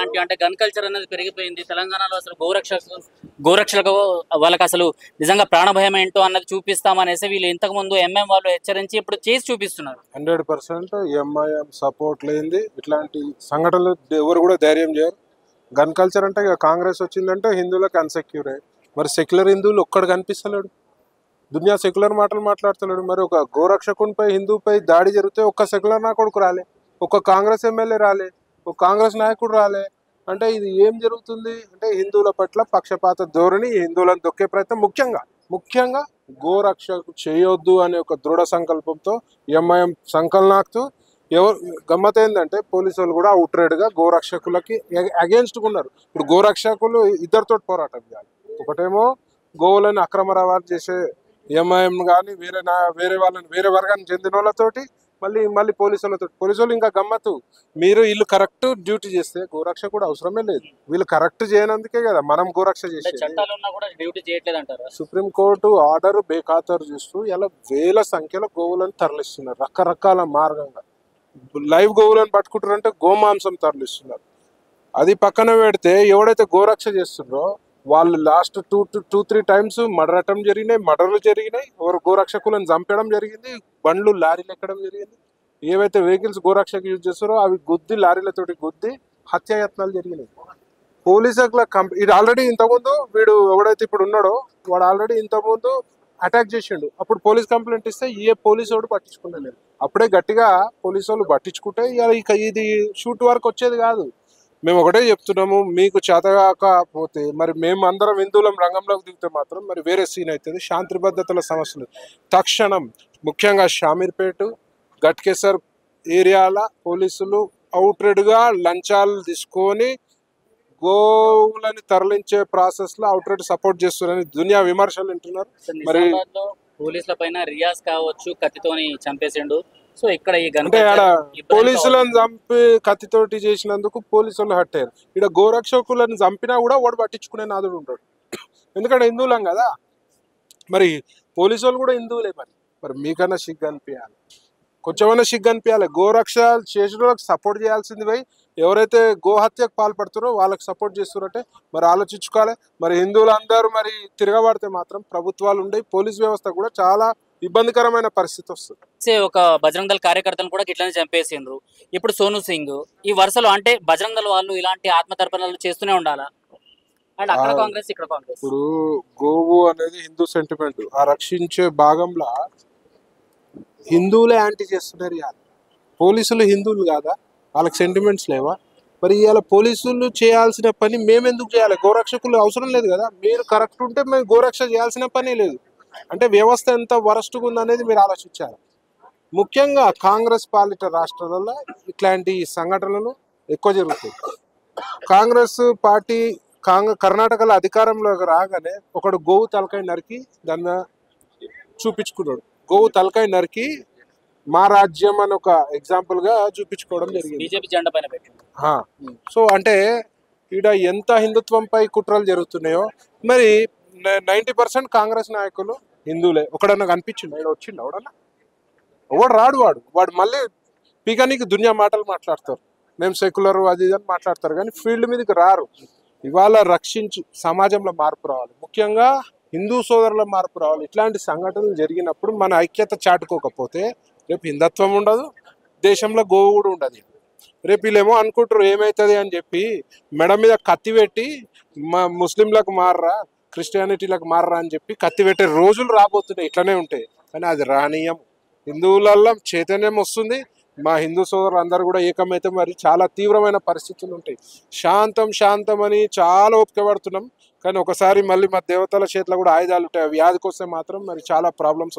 ఇలాంటి అంటే gun culture అనేది పెరిగిపోయింది తెలంగాణలో. అసలు గోరక్షలకు వాళ్ళకి అసలు నిజంగా ప్రాణభయం ఏంటో అన్నది చూపిస్తామనేసి వీళ్ళు ఇంతకు ముందు ఎంఎం వాళ్ళు హెచ్చరించి ఇప్పుడు చేసి చూపిస్తున్నారు. 100% ఎంఐఎం సపోర్ట్ లేనిది ఇట్లాంటి సంఘటనలు ఎవరు కూడా ధైర్యం చేయరు. గన్ కల్చర్ అంటే ఇక కాంగ్రెస్ వచ్చిందంటే హిందువులకు అన్సెక్యూరే. మరి సెక్యులర్ హిందువులు ఒక్కడు కనిపిస్తలేడు. దునియా సెక్యులర్ మాటలు మాట్లాడుతున్నాడు. మరి ఒక గోరక్షకునిపై హిందువుపై దాడి జరిగితే ఒక్క సెక్యులర్ నా కొడుకు రాలే, ఒక్క కాంగ్రెస్ ఎమ్మెల్యే రాలే, ఒక కాంగ్రెస్ నాయకుడు రాలే. అంటే ఇది ఏం జరుగుతుంది అంటే హిందువుల పట్ల పక్షపాత ధోరణి, హిందువులను దొక్కే ప్రయత్నం. ముఖ్యంగా గోరక్షకు చేయొద్దు అనే ఒక దృఢ సంకల్పంతో ఎంఐఎం సంకలనాక్తూ ఎవరు గమ్మత్ ఏంటంటే పోలీసు వాళ్ళు కూడా అవుట్రేడ్గా గోరక్షకులకి అగేన్స్ట్గా ఉన్నారు. ఇప్పుడు గోరక్షకులు ఇద్దరితో పోరాటం చేయాలి. ఒకటేమో గోవులను అక్రమ రవాణా చేసే ఎంఐఎం కానీ వేరే వాళ్ళని వేరే వర్గానికి చెందిన వాళ్ళతోటి మళ్ళీ పోలీసులతో. పోలీసులు ఇంకా గమ్మత్తు, మీరు వీళ్ళు కరెక్ట్ డ్యూటీ చేస్తే గోరక్ష కూడా అవసరమే లేదు. వీళ్ళు కరెక్ట్ చేయనందుకే కదా మనం గోరక్ష చేసేది. సుప్రీంకోర్టు ఆర్డర్ బేఖాతరు చేస్తూ ఇలా వేల సంఖ్యలో గోవులను తరలిస్తున్నారు. రకరకాల మార్గంగా లైవ్ గోవులను పట్టుకుంటారంటే గోమాంసం తరలిస్తున్నారు. అది పక్కన పెడితే ఎవడైతే గోరక్ష చేస్తున్నారో వాళ్ళు లాస్ట్ 2-3 టైమ్స్ మర్డర్లు జరిగినాయి. ఎవరు గోరక్షకులను చంపడం జరిగింది, బండ్లు లారీలు ఎక్కడం జరిగింది. ఏవైతే వెహికల్స్ గోరక్షకు యూజ్ చేస్తారో అవి లారీలతోటి గుద్ది హత్యాయత్నాలు జరిగినాయి. పోలీసుల ఇది ఆల్రెడీ ఇంతకుముందు వీడు ఎవడైతే ఇప్పుడు ఉన్నాడో వాడు ఆల్రెడీ ఇంతకుముందు అటాక్ చేసిండు. అప్పుడు పోలీస్ కంప్లైంట్ ఇస్తే పోలీసు వాడు పట్టించుకున్నాను. అప్పుడే గట్టిగా పోలీసు వాళ్ళు పట్టించుకుంటే ఇక ఇది షూట్ వరకు వచ్చేది కాదు. మేము ఒకటే చెప్తున్నాము, మీకు చేతగాకపోతే మరి మేము అందరం హిందువులం రంగంలోకి దిగితే మాత్రం మరి వేరే సీన్ అవుతుంది. శాంతి భద్రతల సమస్యలు తక్షణం ముఖ్యంగా షామీర్పేట, గట్కేసర్ ఏరియాల పోలీసులు అవుట్రేడ్గా లంచాలు తీసుకొని గోవులని తరలించే ప్రాసెస్ లో అవుట్రేడ్ సపోర్ట్ చేస్తున్నారని దునియా విమర్శలు వింటున్నారు. మరి పోలీసుల పైన రియాజ్ కావచ్చు కత్తితోని చంపేసిండు. సో ఇక్కడ అంటే ఆడ పోలీసులను చంపి కత్తితోటి చేసినందుకు పోలీసులు హట్ అయ్యారు. ఇక్కడ గోరక్షకులను చంపినా కూడా వాడు పట్టించుకునే నాదుడు ఉంటాడు. ఎందుకంటే హిందువులం కదా, మరి పోలీసు వాళ్ళు కూడా హిందువులే. మరి మీకన్నా సిగ్గు అనిపించాలి, కొంచెమైనా సిగ్గు అనిపించాలి. గోరక్ష చేసిన వాళ్ళకి సపోర్ట్ చేయాల్సింది పోయి ఎవరైతే గోహత్యకు పాల్పడుతారో వాళ్ళకి సపోర్ట్ చేస్తున్నారంటే మరి ఆలోచించుకోవాలి. మరి హిందువులందరూ మరి తిరగబడితే మాత్రం ప్రభుత్వాలు ఉండే పోలీస్ వ్యవస్థ కూడా చాలా ఇబ్బందికరమైన పరిస్థితి వస్తుంది. ఒక బజరంగ్ దళ కార్యకర్తను కూడా ఇట్లనే చంపేసిండ్రు. ఇప్పుడు సోను సింగ్ ఈ వరుసలో అంటే బజరంగ్ దళ వాళ్ళు ఇలాంటి ఆత్మతర్పణలు చేస్తూనే ఉండాలా? అండ్ అక్కడ కాంగ్రెస్ ఇక్కడ కాంగ్రెస్. ఇప్పుడు గోవు అనేది హిందూ సెంటిమెంట్. ఆ రక్షించే భాగంలో హిందువులే యాంటీ చేస్తున్నారు. పోలీసులు హిందువులు కాదా? వాళ్ళకి సెంటిమెంట్స్ లేవా? మరి ఇవాళ పోలీసులు చేయాల్సిన పని మేమెందుకు చేయాలి? గోరక్షకులు అవసరం లేదు కదా. మీరు కరెక్ట్ ఉంటే మేము గోరక్ష చేయాల్సిన పని లేదు. అంటే వ్యవస్థ ఎంత వరస్ట్గా ఉందనేది మీరు ఆలోచించాలి. ముఖ్యంగా కాంగ్రెస్ పాలిట రాష్ట్రాలలో ఇట్లాంటి సంఘటనలు ఎక్కువ జరుగుతాయి. కాంగ్రెస్ పార్టీ కర్ణాటకలో అధికారంలోకి రాగానే ఒకడు గోవు తలకాయ నరికి దాన్ని చూపించుకున్నాడు. గోవు తలకాయ నరికి మా రాజ్యం అని ఒక ఎగ్జాంపుల్ గా చూపించుకోవడం జరిగింది. బీజేపీ జెండా పైన పెట్టింది. సో అంటే ఈడ ఎంత హిందుత్వంపై కుట్రలు జరుగుతున్నాయో. మరి 90% కాంగ్రెస్ నాయకులు హిందువులే. ఒకడన్నా కనిపించిండు? ఆయన వచ్చిండు? ఎవడు రాడు. వాడు మళ్ళీ పీకానికి దునియా మాటలు మాట్లాడతారు. మేము సెక్యులర్ అది అని మాట్లాడతారు కానీ ఫీల్డ్ మీదకి రారు. ఇవాళ రక్షించి సమాజంలో మార్పు రావాలి, ముఖ్యంగా హిందూ సోదరుల మార్పు రావాలి. ఇట్లాంటి సంఘటనలు జరిగినప్పుడు మన ఐక్యత చాటుకోకపోతే రేపు హిందుత్వం ఉండదు, దేశంలో గోవు కూడా ఉండదు. రేపు వీళ్ళేమో అనుకుంటారు ఏమవుతుంది అని చెప్పి మెడ మీద కత్తి పెట్టి ముస్లింలకు మారరా, క్రిస్టియానిటీలకు మారరా అని చెప్పి కత్తి పెట్టే రోజులు రాబోతున్నాయి. ఇట్లనే ఉంటాయి. కానీ అది రానీయం. హిందువులలో చైతన్యం వస్తుంది. మా హిందూ సోదరులు అందరూ కూడా ఏకమైతే మరి చాలా తీవ్రమైన పరిస్థితులు ఉంటాయి. శాంతం అని చాలా ఓపిక పడుతున్నాం. కానీ ఒకసారి మళ్ళీ మా దేవతల చేతిలో కూడా ఆయుధాలు ఉంటాయి. అవి వ్యాధికి వస్తే మాత్రం మరి చాలా ప్రాబ్లమ్స్